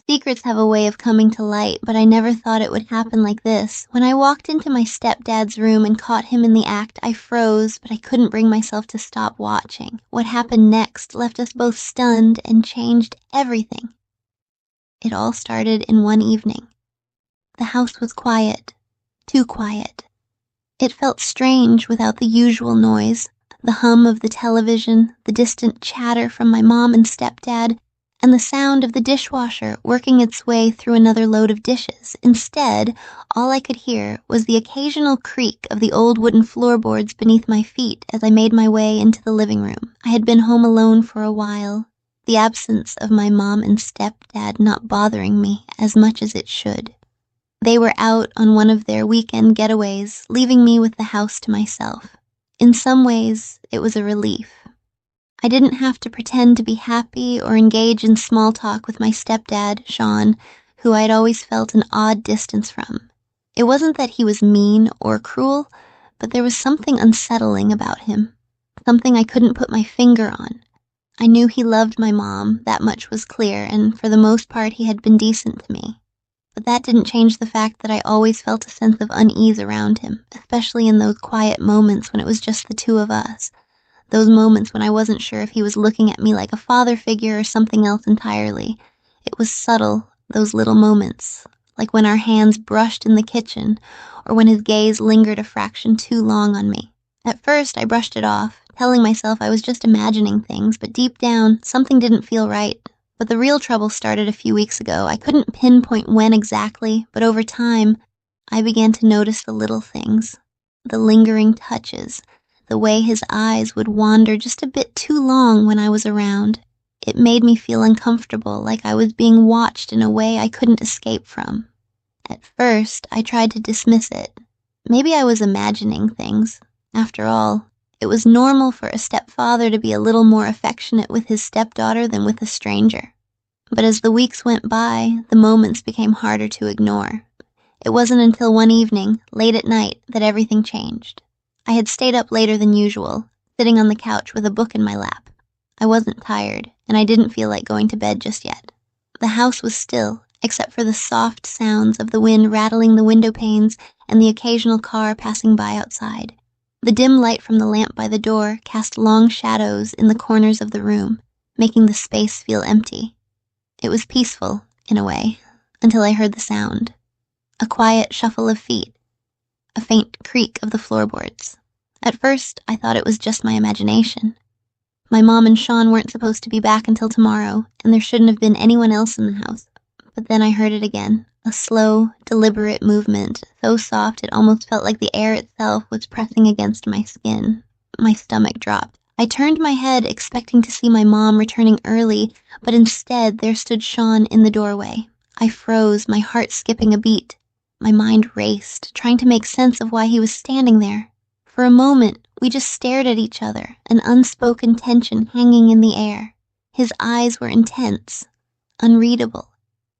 Secrets have a way of coming to light, but I never thought it would happen like this. When I walked into my stepdad's room and caught him in the act, I froze, but I couldn't bring myself to stop watching. What happened next left us both stunned and changed everything. It all started in one evening. The house was quiet, too quiet. It felt strange without the usual noise, the hum of the television, the distant chatter from my mom and stepdad, and the sound of the dishwasher working its way through another load of dishes. Instead, all I could hear was the occasional creak of the old wooden floorboards beneath my feet as I made my way into the living room. I had been home alone for a while, the absence of my mom and stepdad not bothering me as much as it should. They were out on one of their weekend getaways, leaving me with the house to myself. In some ways, it was a relief. I didn't have to pretend to be happy or engage in small talk with my stepdad, Sean, who I'd always felt an odd distance from. It wasn't that he was mean or cruel, but there was something unsettling about him, something I couldn't put my finger on. I knew he loved my mom, that much was clear, and for the most part he had been decent to me. But that didn't change the fact that I always felt a sense of unease around him, especially in those quiet moments when it was just the two of us. Those moments when I wasn't sure if he was looking at me like a father figure or something else entirely. It was subtle, those little moments, like when our hands brushed in the kitchen, or when his gaze lingered a fraction too long on me. At first, I brushed it off, telling myself I was just imagining things, but deep down, something didn't feel right. But the real trouble started a few weeks ago. I couldn't pinpoint when exactly, but over time, I began to notice the little things, the lingering touches, the way his eyes would wander just a bit too long when I was around. It made me feel uncomfortable, like I was being watched in a way I couldn't escape from. At first, I tried to dismiss it. Maybe I was imagining things. After all, it was normal for a stepfather to be a little more affectionate with his stepdaughter than with a stranger. But as the weeks went by, the moments became harder to ignore. It wasn't until one evening, late at night, that everything changed. I had stayed up later than usual, sitting on the couch with a book in my lap. I wasn't tired, and I didn't feel like going to bed just yet. The house was still, except for the soft sounds of the wind rattling the window panes and the occasional car passing by outside. The dim light from the lamp by the door cast long shadows in the corners of the room, making the space feel empty. It was peaceful, in a way, until I heard the sound. A quiet shuffle of feet, a faint creak of the floorboards. At first, I thought it was just my imagination. My mom and Sean weren't supposed to be back until tomorrow, and there shouldn't have been anyone else in the house. But then I heard it again, a slow, deliberate movement, so soft it almost felt like the air itself was pressing against my skin. My stomach dropped. I turned my head, expecting to see my mom returning early, but instead there stood Sean in the doorway. I froze, my heart skipping a beat. My mind raced, trying to make sense of why he was standing there. For a moment, we just stared at each other, an unspoken tension hanging in the air. His eyes were intense, unreadable.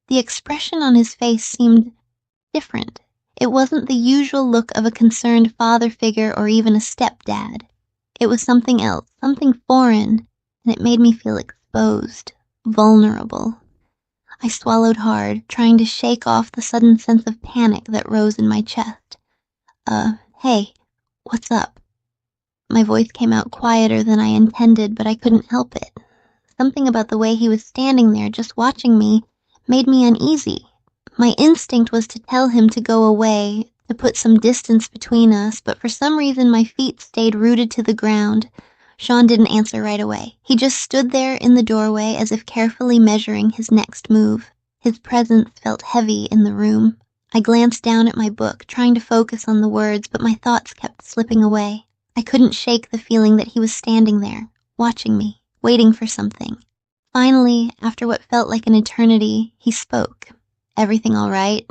The expression on his face seemed different. It wasn't the usual look of a concerned father figure or even a stepdad. It was something else, something foreign, and it made me feel exposed, vulnerable. I swallowed hard, trying to shake off the sudden sense of panic that rose in my chest. Hey, what's up? My voice came out quieter than I intended, but I couldn't help it. Something about the way he was standing there, just watching me, made me uneasy. My instinct was to tell him to go away, to put some distance between us, but for some reason my feet stayed rooted to the ground. Sean didn't answer right away. He just stood there in the doorway as if carefully measuring his next move. His presence felt heavy in the room. I glanced down at my book, trying to focus on the words, but my thoughts kept slipping away. I couldn't shake the feeling that he was standing there, watching me, waiting for something. Finally, after what felt like an eternity, he spoke. "Everything all right?"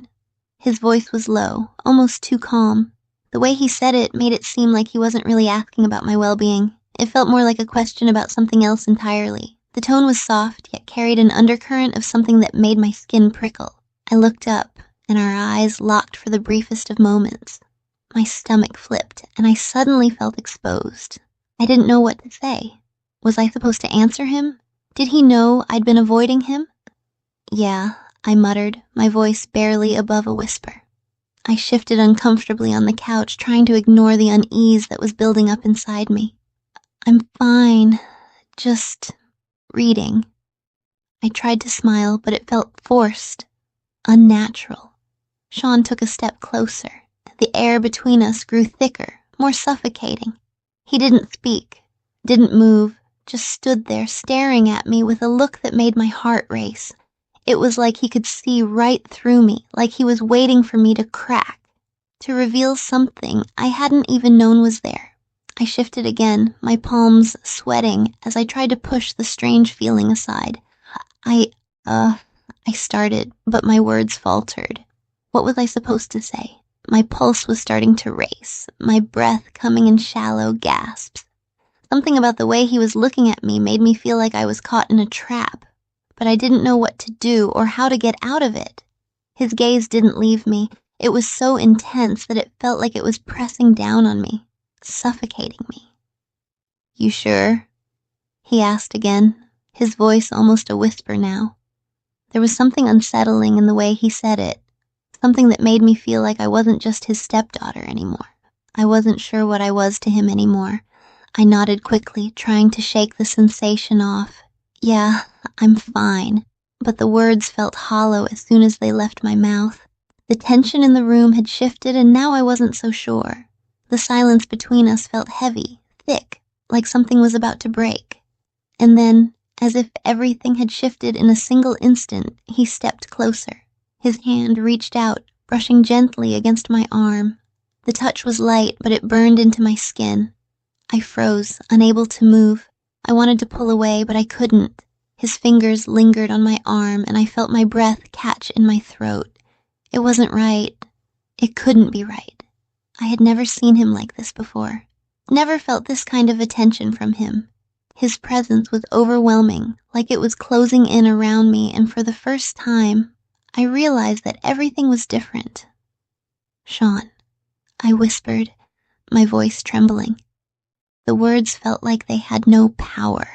His voice was low, almost too calm. The way he said it made it seem like he wasn't really asking about my well-being. It felt more like a question about something else entirely. The tone was soft, yet carried an undercurrent of something that made my skin prickle. I looked up, and our eyes locked for the briefest of moments. My stomach flipped, and I suddenly felt exposed. I didn't know what to say. Was I supposed to answer him? Did he know I'd been avoiding him? Yeah, I muttered, my voice barely above a whisper. I shifted uncomfortably on the couch, trying to ignore the unease that was building up inside me. I'm fine, just reading. I tried to smile, but it felt forced, unnatural. Sean took a step closer. The air between us grew thicker, more suffocating. He didn't speak, didn't move, just stood there staring at me with a look that made my heart race. It was like he could see right through me, like he was waiting for me to crack, to reveal something I hadn't even known was there. I shifted again, my palms sweating as I tried to push the strange feeling aside. I started, but my words faltered. What was I supposed to say? My pulse was starting to race, my breath coming in shallow gasps. Something about the way he was looking at me made me feel like I was caught in a trap, but I didn't know what to do or how to get out of it. His gaze didn't leave me. It was so intense that it felt like it was pressing down on me, suffocating me. You sure? He asked again, his voice almost a whisper now. There was something unsettling in the way he said it, something that made me feel like I wasn't just his stepdaughter anymore. I wasn't sure what I was to him anymore. I nodded quickly, trying to shake the sensation off. Yeah, I'm fine. But the words felt hollow as soon as they left my mouth. The tension in the room had shifted, and now I wasn't so sure. The silence between us felt heavy, thick, like something was about to break. And then, as if everything had shifted in a single instant, he stepped closer. His hand reached out, brushing gently against my arm. The touch was light, but it burned into my skin. I froze, unable to move. I wanted to pull away, but I couldn't. His fingers lingered on my arm, and I felt my breath catch in my throat. It wasn't right. It couldn't be right. I had never seen him like this before. Never felt this kind of attention from him. His presence was overwhelming, like it was closing in around me, and for the first time, I realized that everything was different. Sean, I whispered, my voice trembling. The words felt like they had no power,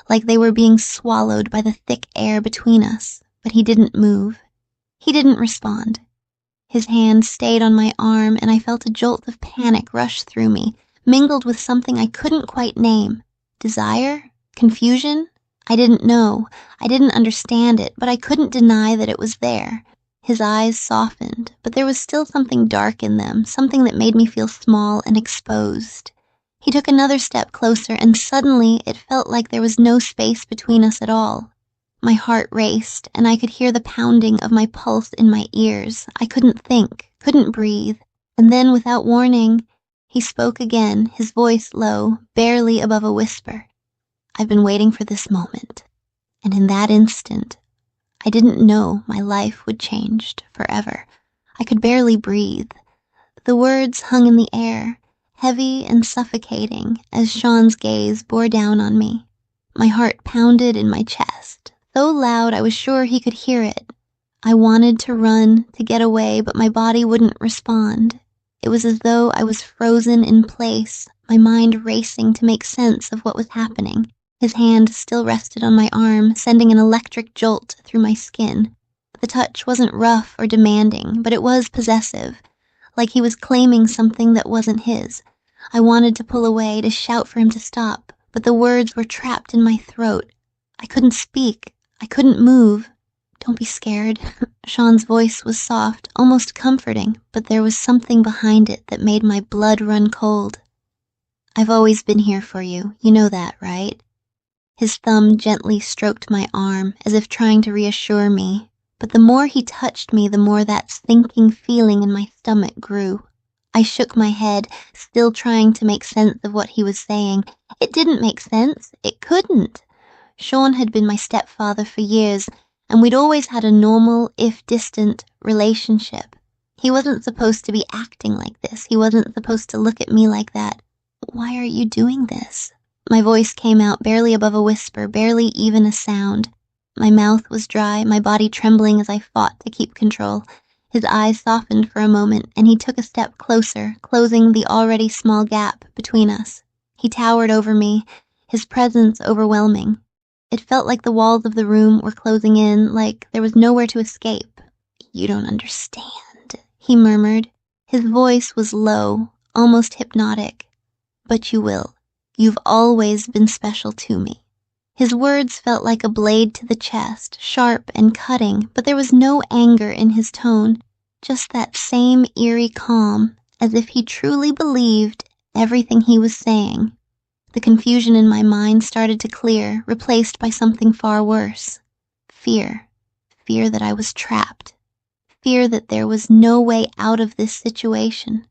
like they were being swallowed by the thick air between us, but he didn't move. He didn't respond. His hand stayed on my arm, and I felt a jolt of panic rush through me, mingled with something I couldn't quite name. Desire? Confusion? I didn't know. I didn't understand it, but I couldn't deny that it was there. His eyes softened, but there was still something dark in them, something that made me feel small and exposed. He took another step closer, and suddenly it felt like there was no space between us at all. My heart raced, and I could hear the pounding of my pulse in my ears. I couldn't think, couldn't breathe. And then, without warning, he spoke again, his voice low, barely above a whisper. I've been waiting for this moment. And in that instant, I didn't know my life would change forever. I could barely breathe. The words hung in the air, heavy and suffocating, as Sean's gaze bore down on me. My heart pounded in my chest, so loud I was sure he could hear it. I wanted to run, to get away, but my body wouldn't respond. It was as though I was frozen in place, my mind racing to make sense of what was happening. His hand still rested on my arm, sending an electric jolt through my skin. The touch wasn't rough or demanding, but it was possessive, like he was claiming something that wasn't his. I wanted to pull away, to shout for him to stop, but the words were trapped in my throat. I couldn't speak. I couldn't move. Don't be scared. Sean's voice was soft, almost comforting, but there was something behind it that made my blood run cold. I've always been here for you. You know that, right? His thumb gently stroked my arm, as if trying to reassure me, but the more he touched me, the more that sinking feeling in my stomach grew. I shook my head, still trying to make sense of what he was saying. It didn't make sense. It couldn't. Sean had been my stepfather for years, and we'd always had a normal, if distant, relationship. He wasn't supposed to be acting like this. He wasn't supposed to look at me like that. Why are you doing this? My voice came out barely above a whisper, barely even a sound. My mouth was dry, my body trembling as I fought to keep control. His eyes softened for a moment, and he took a step closer, closing the already small gap between us. He towered over me, his presence overwhelming. It felt like the walls of the room were closing in, like there was nowhere to escape. "You don't understand," he murmured. His voice was low, almost hypnotic. "But you will. You've always been special to me." His words felt like a blade to the chest, sharp and cutting, but there was no anger in his tone, just that same eerie calm, as if he truly believed everything he was saying. The confusion in my mind started to clear, replaced by something far worse. Fear. Fear that I was trapped. Fear that there was no way out of this situation.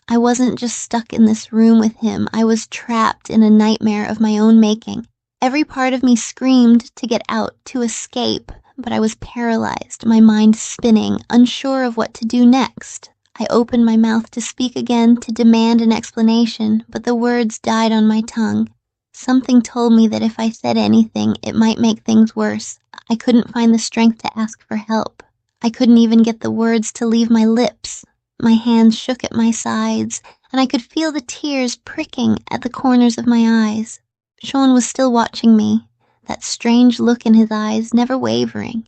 I wasn't just stuck in this room with him, I was trapped in a nightmare of my own making. Every part of me screamed to get out, to escape, but I was paralyzed, my mind spinning, unsure of what to do next. I opened my mouth to speak again, to demand an explanation, but the words died on my tongue. Something told me that if I said anything, it might make things worse. I couldn't find the strength to ask for help. I couldn't even get the words to leave my lips. My hands shook at my sides, and I could feel the tears pricking at the corners of my eyes. Sean was still watching me, that strange look in his eyes never wavering.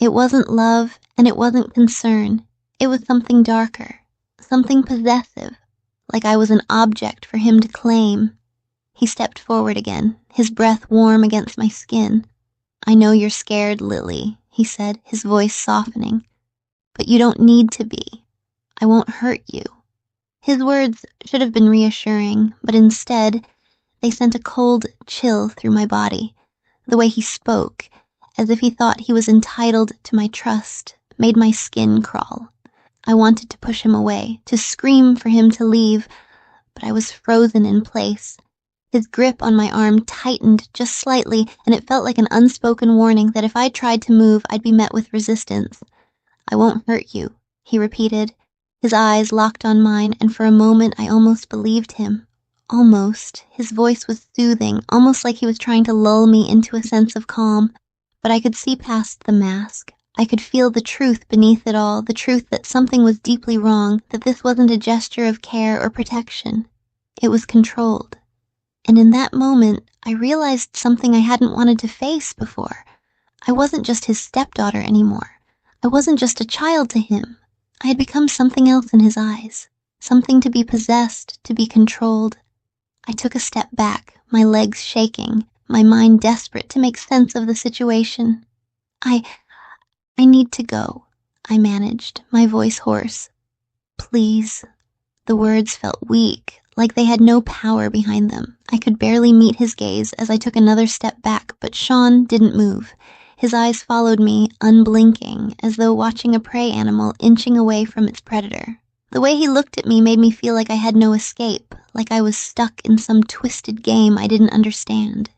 It wasn't love, and it wasn't concern. It was something darker, something possessive, like I was an object for him to claim. He stepped forward again, his breath warm against my skin. "I know you're scared, Lily," he said, his voice softening. "But you don't need to be. I won't hurt you." His words should have been reassuring, but instead, they sent a cold chill through my body. The way he spoke, as if he thought he was entitled to my trust, made my skin crawl. I wanted to push him away, to scream for him to leave, but I was frozen in place. His grip on my arm tightened just slightly, and it felt like an unspoken warning that if I tried to move, I'd be met with resistance. "I won't hurt you," he repeated. His eyes locked on mine, and for a moment I almost believed him. Almost. His voice was soothing, almost like he was trying to lull me into a sense of calm. But I could see past the mask. I could feel the truth beneath it all, the truth that something was deeply wrong, that this wasn't a gesture of care or protection. It was controlled. And in that moment, I realized something I hadn't wanted to face before. I wasn't just his stepdaughter anymore. I wasn't just a child to him. I had become something else in his eyes, something to be possessed, to be controlled. I took a step back, my legs shaking, my mind desperate to make sense of the situation. I need to go," I managed, my voice hoarse. "Please." The words felt weak, like they had no power behind them. I could barely meet his gaze as I took another step back, but Sean didn't move. His eyes followed me, unblinking, as though watching a prey animal inching away from its predator. The way he looked at me made me feel like I had no escape, like I was stuck in some twisted game I didn't understand.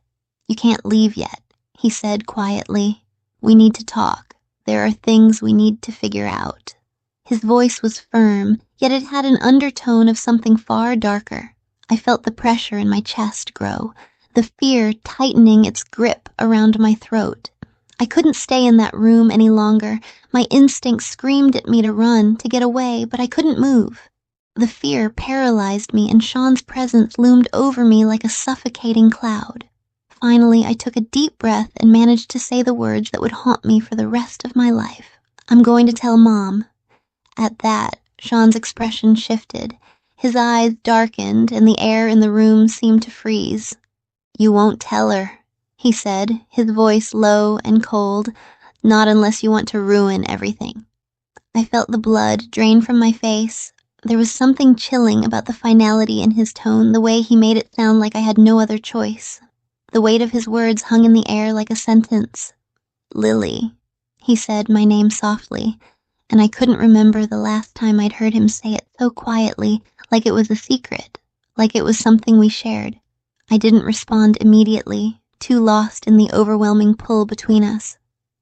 "You can't leave yet," he said quietly. "We need to talk. There are things we need to figure out." His voice was firm, yet it had an undertone of something far darker. I felt the pressure in my chest grow, the fear tightening its grip around my throat. I couldn't stay in that room any longer. My instincts screamed at me to run, to get away, but I couldn't move. The fear paralyzed me, and Sean's presence loomed over me like a suffocating cloud. Finally, I took a deep breath and managed to say the words that would haunt me for the rest of my life. "I'm going to tell Mom." At that, Sean's expression shifted. His eyes darkened, and the air in the room seemed to freeze. "You won't tell her," he said, his voice low and cold. "Not unless you want to ruin everything." I felt the blood drain from my face. There was something chilling about the finality in his tone, the way he made it sound like I had no other choice. The weight of his words hung in the air like a sentence. "Lily," he said my name softly, and I couldn't remember the last time I'd heard him say it so quietly, like it was a secret, like it was something we shared. I didn't respond immediately, too lost in the overwhelming pull between us.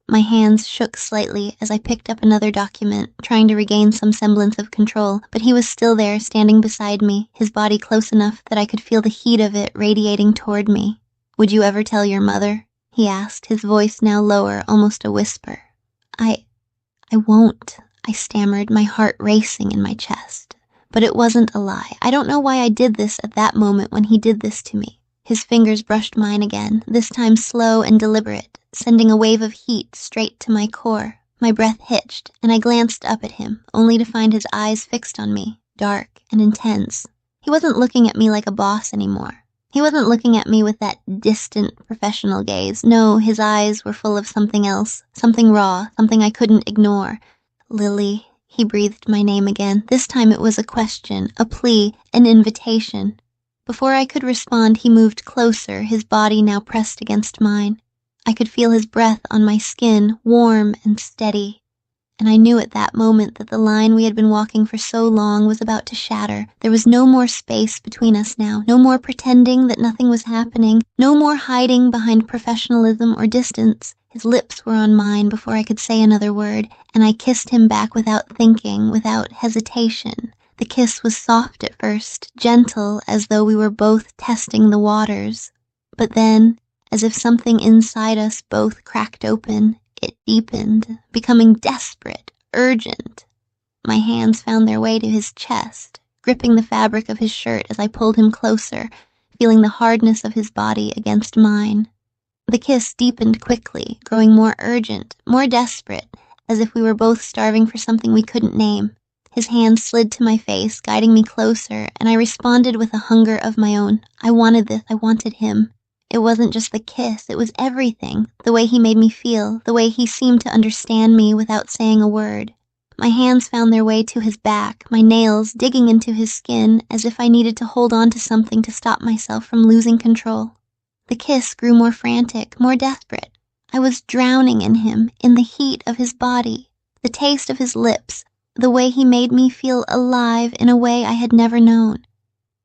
My hands shook slightly as I picked up another document, trying to regain some semblance of control, but he was still there, standing beside me, his body close enough that I could feel the heat of it radiating toward me. "Would you ever tell your mother?" he asked, his voice now lower, almost a whisper. I won't," I stammered, my heart racing in my chest. But it wasn't a lie. I don't know why I did this at that moment when he did this to me. His fingers brushed mine again, this time slow and deliberate, sending a wave of heat straight to my core. My breath hitched, and I glanced up at him, only to find his eyes fixed on me, dark and intense. He wasn't looking at me like a boss anymore. He wasn't looking at me with that distant, professional gaze. No, his eyes were full of something else, something raw, something I couldn't ignore. Lily, he breathed my name again. This time it was a question, a plea, an invitation. Before I could respond, he moved closer, his body now pressed against mine. I could feel his breath on my skin, warm and steady. And I knew at that moment that the line we had been walking for so long was about to shatter. There was no more space between us now, no more pretending that nothing was happening, no more hiding behind professionalism or distance. His lips were on mine before I could say another word, and I kissed him back without thinking, without hesitation. The kiss was soft at first, gentle, as though we were both testing the waters. But then, as if something inside us both cracked open, it deepened, becoming desperate, urgent. My hands found their way to his chest, gripping the fabric of his shirt as I pulled him closer, feeling the hardness of his body against mine. The kiss deepened quickly, growing more urgent, more desperate, as if we were both starving for something we couldn't name. His hand slid to my face, guiding me closer, and I responded with a hunger of my own. I wanted this, I wanted him. It wasn't just the kiss, it was everything, the way he made me feel, the way he seemed to understand me without saying a word. My hands found their way to his back, my nails digging into his skin as if I needed to hold on to something to stop myself from losing control. The kiss grew more frantic, more desperate. I was drowning in him, in the heat of his body, the taste of his lips, the way he made me feel alive in a way I had never known.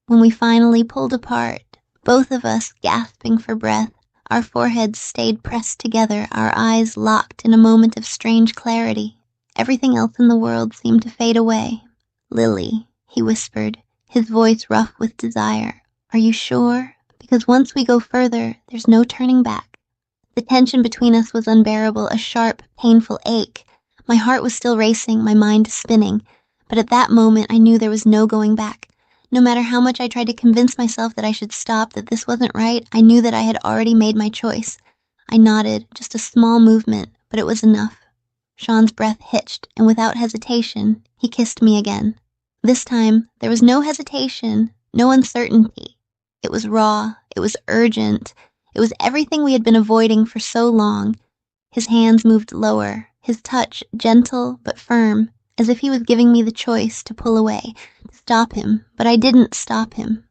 When we finally pulled apart, both of us gasping for breath, our foreheads stayed pressed together, our eyes locked in a moment of strange clarity. Everything else in the world seemed to fade away. "Lily," he whispered, his voice rough with desire. "Are you sure? Because once we go further, there's no turning back." The tension between us was unbearable, a sharp, painful ache. My heart was still racing, my mind spinning, but at that moment I knew there was no going back. No matter how much I tried to convince myself that I should stop, that this wasn't right, I knew that I had already made my choice. I nodded, just a small movement, but it was enough. Sean's breath hitched, and without hesitation, he kissed me again. This time, there was no hesitation, no uncertainty. It was raw, it was urgent, it was everything we had been avoiding for so long. His hands moved lower, his touch gentle but firm, as if he was giving me the choice to pull away, to stop him, but I didn't stop him.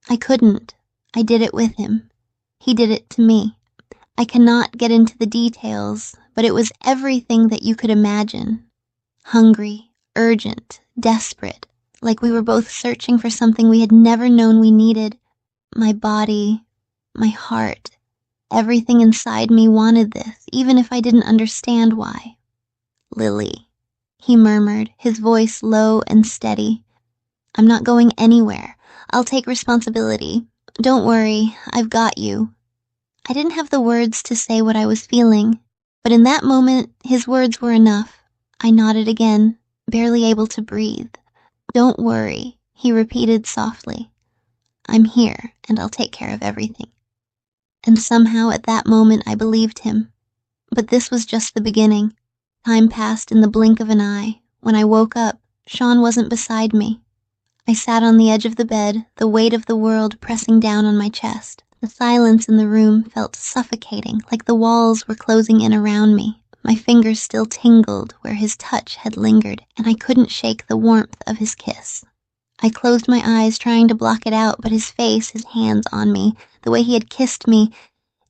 I couldn't. I did it with him. He did it to me. I cannot get into the details, but it was everything that you could imagine. Hungry, urgent, desperate, like we were both searching for something we had never known we needed. My body, my heart, everything inside me wanted this, even if I didn't understand why. "Lily," he murmured, his voice low and steady. "I'm not going anywhere. I'll take responsibility. Don't worry, I've got you." I didn't have the words to say what I was feeling, but in that moment, his words were enough. I nodded again, barely able to breathe. "Don't worry," he repeated softly. "I'm here, and I'll take care of everything." And somehow at that moment I believed him. But this was just the beginning. Time passed in the blink of an eye. When I woke up, Sean wasn't beside me. I sat on the edge of the bed, the weight of the world pressing down on my chest. The silence in the room felt suffocating, like the walls were closing in around me. My fingers still tingled where his touch had lingered, and I couldn't shake the warmth of his kiss. I closed my eyes, trying to block it out, but his face, his hands on me, the way he had kissed me,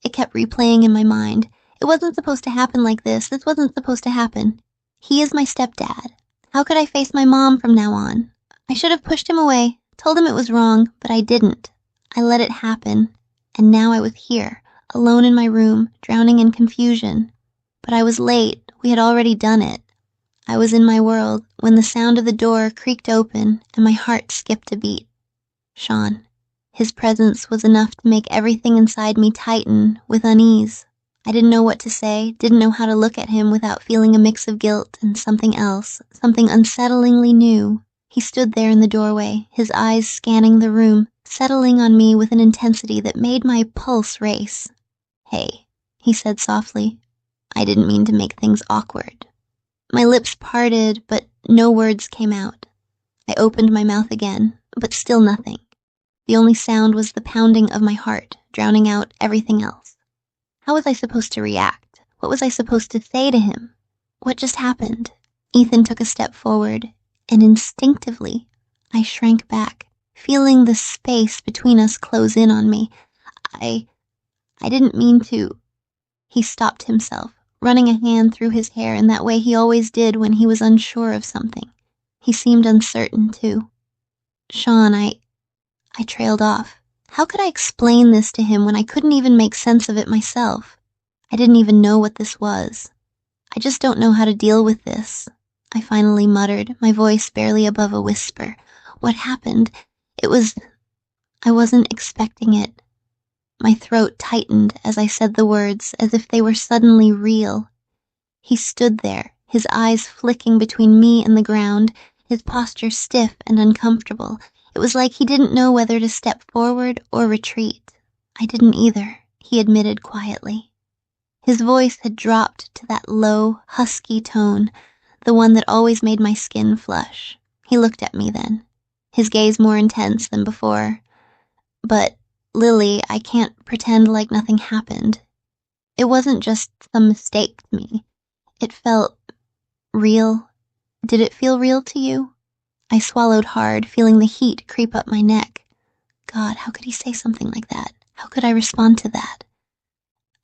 it kept replaying in my mind. It wasn't supposed to happen like this. This wasn't supposed to happen. He is my stepdad. How could I face my mom from now on? I should have pushed him away, told him it was wrong, but I didn't. I let it happen, and now I was here, alone in my room, drowning in confusion. But I was late. We had already done it. I was in my world when the sound of the door creaked open and my heart skipped a beat. Sean. His presence was enough to make everything inside me tighten with unease. I didn't know what to say, didn't know how to look at him without feeling a mix of guilt and something else, something unsettlingly new. He stood there in the doorway, his eyes scanning the room, settling on me with an intensity that made my pulse race. "Hey," he said softly. "I didn't mean to make things awkward." My lips parted, but no words came out. I opened my mouth again, but still nothing. The only sound was the pounding of my heart, drowning out everything else. How was I supposed to react? What was I supposed to say to him? What just happened? Ethan took a step forward, and instinctively, I shrank back, feeling the space between us close in on me. I didn't mean to. He stopped himself, running a hand through his hair in that way he always did when he was unsure of something. He seemed uncertain, too. "Sean, I trailed off. How could I explain this to him when I couldn't even make sense of it myself? I didn't even know what this was. "I just don't know how to deal with this," I finally muttered, my voice barely above a whisper. "What happened? I wasn't expecting it." My throat tightened as I said the words, as if they were suddenly real. He stood there, his eyes flicking between me and the ground, his posture stiff and uncomfortable. It was like he didn't know whether to step forward or retreat. "I didn't either," he admitted quietly. His voice had dropped to that low, husky tone, the one that always made my skin flush. He looked at me then, his gaze more intense than before. "But, Lily, I can't pretend like nothing happened. It wasn't just some mistake to me. It felt real. Did it feel real to you?" I swallowed hard, feeling the heat creep up my neck. God, how could he say something like that? How could I respond to that?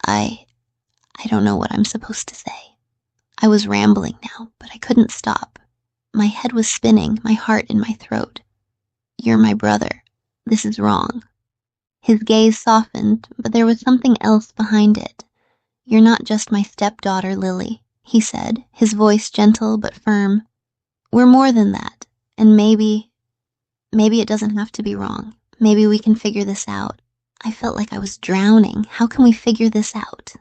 I don't know what I'm supposed to say. I was rambling now, but I couldn't stop. My head was spinning, my heart in my throat. "You're my brother. This is wrong." His gaze softened, but there was something else behind it. "You're not just my stepdaughter, Lily," he said, his voice gentle but firm. "We're more than that, and maybe it doesn't have to be wrong. Maybe we can figure this out." I felt like I was drowning. How can we figure this out?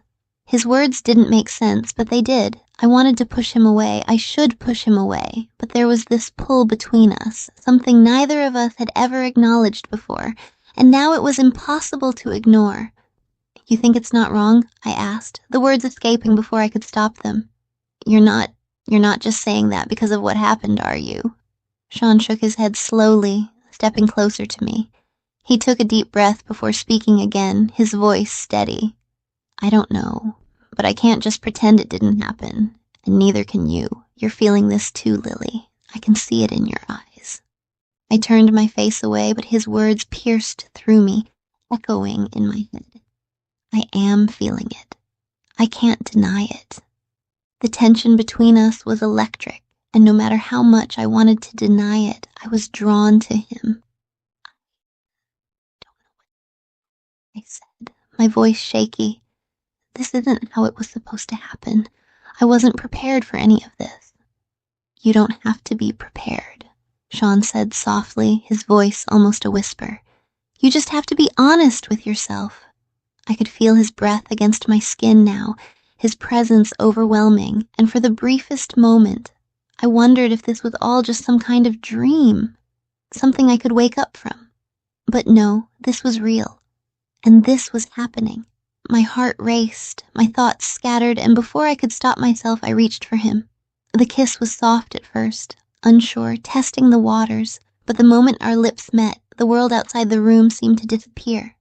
His words didn't make sense, but they did. I wanted to push him away. I should push him away, but there was this pull between us, something neither of us had ever acknowledged before, and now it was impossible to ignore. "You think it's not wrong?" I asked, the words escaping before I could stop them. You're not just saying that because of what happened, are you?" Sean shook his head slowly, stepping closer to me. He took a deep breath before speaking again, his voice steady. "I don't know, but I can't just pretend it didn't happen, and neither can you. You're feeling this too, Lily. I can see it in your eyes." I turned my face away, but his words pierced through me, echoing in my head. I am feeling it. I can't deny it. The tension between us was electric, and no matter how much I wanted to deny it, I was drawn to him. I said, my voice shaky. "This isn't how it was supposed to happen. I wasn't prepared for any of this." "You don't have to be prepared," Sean said softly, his voice almost a whisper. "You just have to be honest with yourself." I could feel his breath against my skin now, his presence overwhelming, and for the briefest moment, I wondered if this was all just some kind of dream, something I could wake up from. But no, this was real. And this was happening. My heart raced, my thoughts scattered, and before I could stop myself, I reached for him. The kiss was soft at first, unsure, testing the waters, but the moment our lips met, the world outside the room seemed to disappear.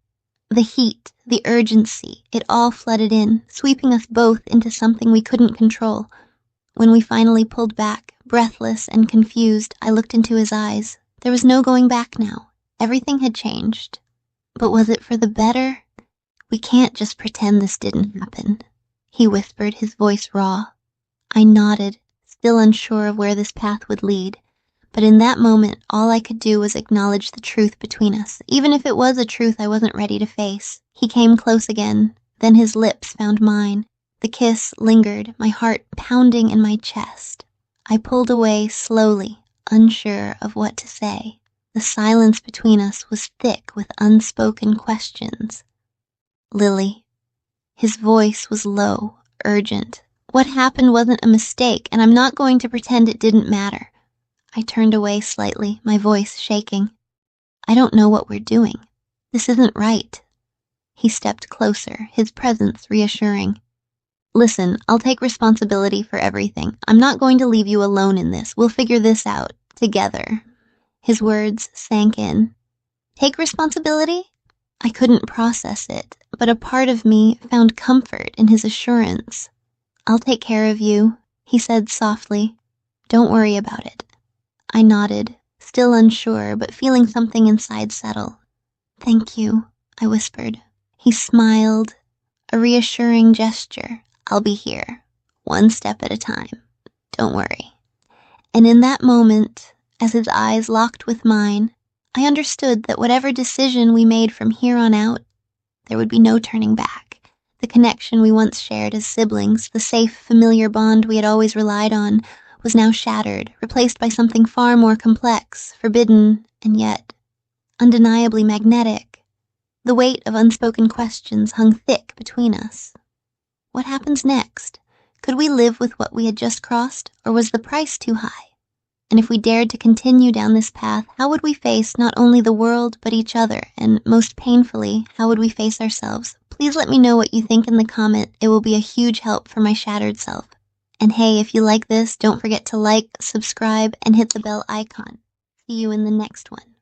The heat, the urgency, it all flooded in, sweeping us both into something we couldn't control. When we finally pulled back, breathless and confused, I looked into his eyes. There was no going back now. Everything had changed. But was it for the better? "We can't just pretend this didn't happen," he whispered, his voice raw. I nodded, still unsure of where this path would lead, but in that moment all I could do was acknowledge the truth between us, even if it was a truth I wasn't ready to face. He came close again, then his lips found mine. The kiss lingered, my heart pounding in my chest. I pulled away slowly, unsure of what to say. The silence between us was thick with unspoken questions. "Lily." His voice was low, urgent. "What happened wasn't a mistake, and I'm not going to pretend it didn't matter." I turned away slightly, my voice shaking. I don't know what we're doing. This isn't right. He stepped closer, his presence reassuring. Listen, I'll take responsibility for everything. I'm not going to leave you alone in this. We'll figure this out, together. His words sank in. Take responsibility? I couldn't process it, but a part of me found comfort in his assurance. I'll take care of you, he said softly. Don't worry about it. I nodded, still unsure, but feeling something inside settle. Thank you, I whispered. He smiled, a reassuring gesture. I'll be here, one step at a time. Don't worry. And in that moment, as his eyes locked with mine, I understood that whatever decision we made from here on out, there would be no turning back. The connection we once shared as siblings, the safe, familiar bond we had always relied on, was now shattered, replaced by something far more complex, forbidden, and yet undeniably magnetic. The weight of unspoken questions hung thick between us. What happens next? Could we live with what we had just crossed, or was the price too high? And if we dared to continue down this path, how would we face not only the world, but each other? And most painfully, how would we face ourselves? Please let me know what you think in the comment. It will be a huge help for my shattered self. And hey, if you like this, don't forget to like, subscribe, and hit the bell icon. See you in the next one.